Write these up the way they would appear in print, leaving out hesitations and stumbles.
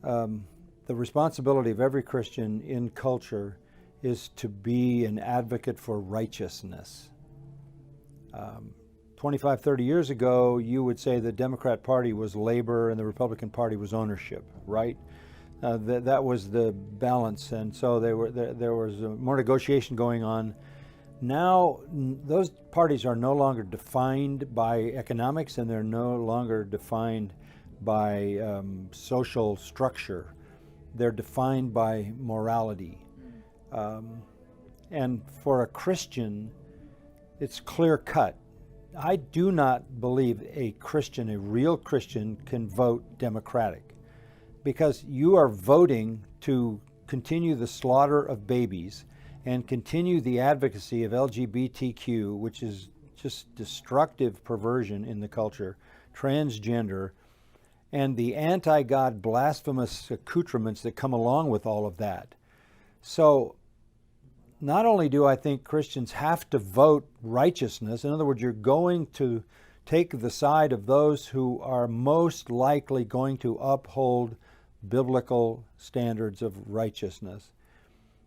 the responsibility of every Christian in culture is to be an advocate for righteousness. 25, 30 years ago, you would say the Democrat Party was labor and the Republican Party was ownership, right? That was the balance, and so there was more negotiation going on. Now, those parties are no longer defined by economics, and they're no longer defined by social structure. They're defined by morality. And for a Christian, it's clear cut. I do not believe a Christian, a real Christian, can vote Democratic, because you are voting to continue the slaughter of babies and continue the advocacy of LGBTQ, which is just destructive perversion in the culture, transgender, and the anti-God blasphemous accoutrements that come along with all of that. So not only do I think Christians have to vote righteousness, in other words, you're going to take the side of those who are most likely going to uphold biblical standards of righteousness.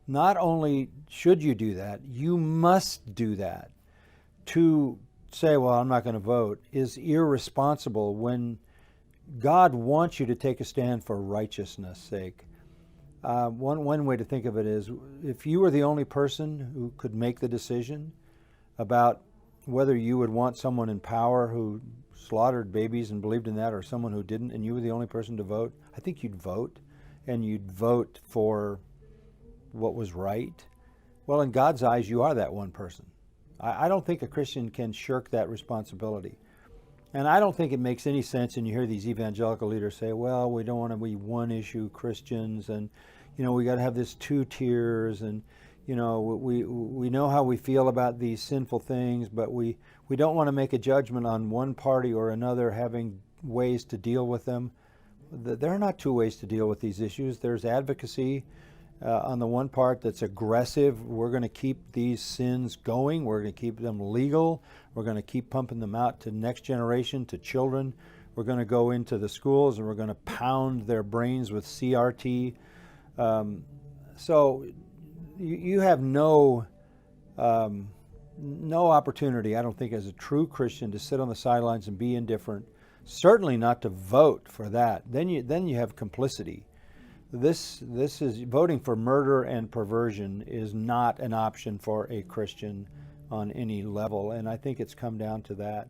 Not only should you do that, you must do that. To say, well, I'm not going to vote, is irresponsible when God wants you to take a stand for righteousness' sake. One way to think of it is, if you were the only person who could make the decision about whether you would want someone in power who slaughtered babies and believed in that, or someone who didn't, and you were the only person to vote, I think you'd vote, and you'd vote for what was right. Well, in God's eyes, you are that one person. I don't think a Christian can shirk that responsibility. And I don't think it makes any sense, and you hear these evangelical leaders say, well, we don't want to be one-issue Christians, and, we got to have this two tiers, and, we know how we feel about these sinful things, but we don't want to make a judgment on one party or another having ways to deal with them. There are not two ways to deal with these issues. There's advocacy on the one part that's aggressive. We're going to keep these sins going. We're going to keep them legal. We're going to keep pumping them out to next generation, to children. We're going to go into the schools and we're going to pound their brains with CRT. So you have no opportunity, I don't think, as a true Christian to sit on the sidelines and be indifferent. Certainly not to vote for that. Then you have complicity. This is voting for murder and perversion is not an option for a Christian on any level, and I think it's come down to that.